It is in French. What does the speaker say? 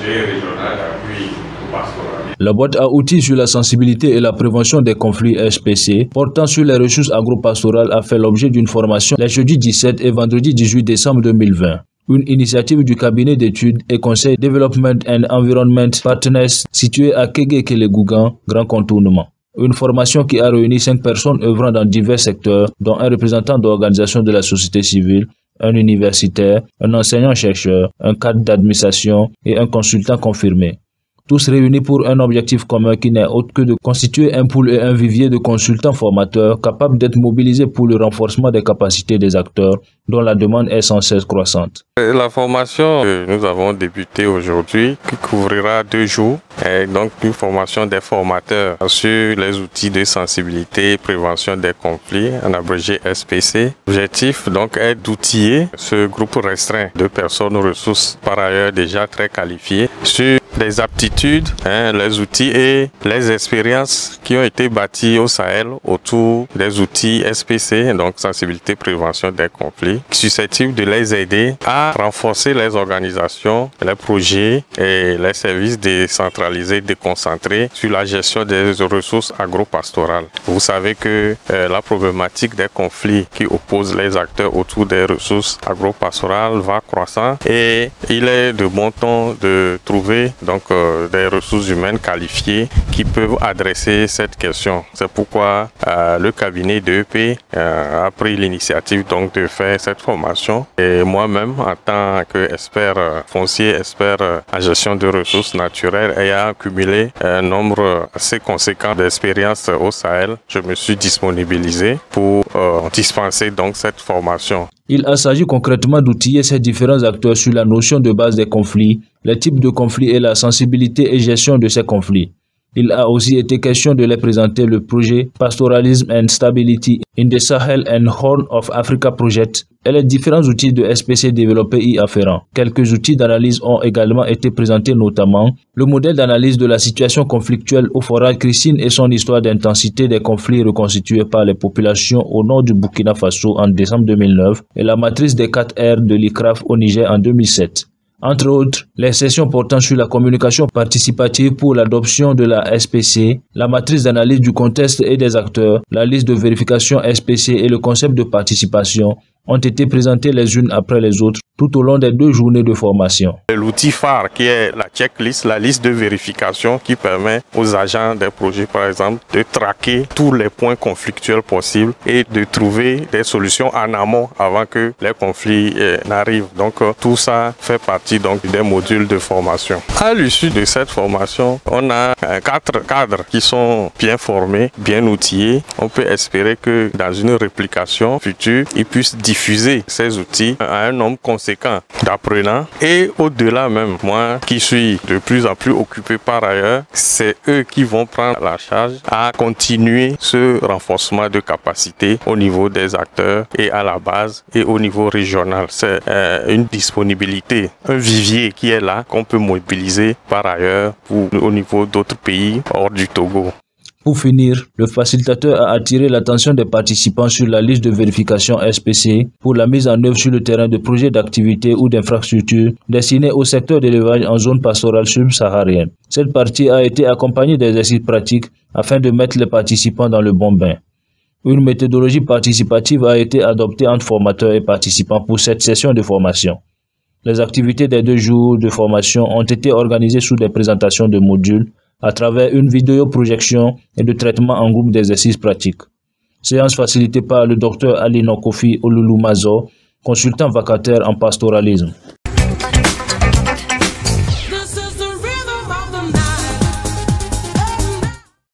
projet régional d'appui pastoral. La boîte à outils sur la sensibilité et la prévention des conflits SPC portant sur les ressources agropastorales a fait l'objet d'une formation les jeudi 17 et vendredi 18 décembre 2020. Une initiative du cabinet d'études et conseil Development and Environment Partners situé à Kégué-Kélégougougan, Grand Contournement. Une formation qui a réuni 5 personnes œuvrant dans divers secteurs, dont un représentant d'organisations de la société civile, un universitaire, un enseignant-chercheur, un cadre d'administration et un consultant confirmé. Tous réunis pour un objectif commun qui n'est autre que de constituer un pool et un vivier de consultants formateurs capables d'être mobilisés pour le renforcement des capacités des acteurs dont la demande est sans cesse croissante. La formation que nous avons débutée aujourd'hui, qui couvrira 2 jours, est donc une formation des formateurs sur les outils de sensibilité et prévention des conflits, en abrégé SPC. L'objectif donc est d'outiller ce groupe restreint de personnes ressources par ailleurs déjà très qualifiées sur les aptitudes, les outils et les expériences qui ont été bâties au Sahel autour des outils SPC, donc sensibilité prévention des conflits, susceptibles de les aider à renforcer les organisations, les projets et les services décentralisés, déconcentrés sur la gestion des ressources agropastorales. Vous savez que la problématique des conflits qui opposent les acteurs autour des ressources agropastorales va croissant et il est de bon ton de trouver donc des ressources humaines qualifiées qui peuvent adresser cette question. C'est pourquoi le cabinet d'EP a pris l'initiative donc de faire cette formation et moi-même en tant qu'expert foncier, expert en gestion de ressources naturelles ayant accumulé un nombre assez conséquent d'expériences au Sahel, je me suis disponibilisé pour dispenser donc cette formation. Il s'agit concrètement d'outiller ces différents acteurs sur la notion de base des conflits, les types de conflits et la sensibilité et gestion de ces conflits. Il a aussi été question de les présenter le projet Pastoralism and Stability in the Sahel and Horn of Africa Project et les différents outils de SPC développés y afférents. Quelques outils d'analyse ont également été présentés, notamment le modèle d'analyse de la situation conflictuelle au forage Christine et son histoire d'intensité des conflits reconstitués par les populations au nord du Burkina Faso en décembre 2009 et la matrice des 4 R de l'ICRAF au Niger en 2007. Entre autres, les sessions portant sur la communication participative pour l'adoption de la SPC, la matrice d'analyse du contexte et des acteurs, la liste de vérification SPC et le concept de participation ont été présentés les unes après les autres tout au long des 2 journées de formation. L'outil phare qui est la checklist, la liste de vérification qui permet aux agents des projets par exemple de traquer tous les points conflictuels possibles et de trouver des solutions en amont avant que les conflits n'arrivent. Donc tout ça fait partie donc des modules de formation. À l'issue de cette formation, on a 4 cadres qui sont bien formés, bien outillés. On peut espérer que dans une réplication future, ils puissent diffuser ces outils à un nombre conséquent d'apprenants et au-delà même, moi qui suis de plus en plus occupé par ailleurs, c'est eux qui vont prendre la charge à continuer ce renforcement de capacité au niveau des acteurs et à la base et au niveau régional. C'est une disponibilité, un vivier qui est là qu'on peut mobiliser par ailleurs au niveau d'autres pays hors du Togo. Pour finir, le facilitateur a attiré l'attention des participants sur la liste de vérification SPC pour la mise en œuvre sur le terrain de projets d'activité ou d'infrastructures destinés au secteur d'élevage en zone pastorale subsaharienne. Cette partie a été accompagnée d'exercices pratiques afin de mettre les participants dans le bon bain. Une méthodologie participative a été adoptée entre formateurs et participants pour cette session de formation. Les activités des 2 jours de formation ont été organisées sous des présentations de modules à travers une vidéoprojection et de traitement en groupe d'exercices pratiques. Séance facilitée par le Dr Ali Nokofi Olulu Mazo, consultant vacataire en pastoralisme.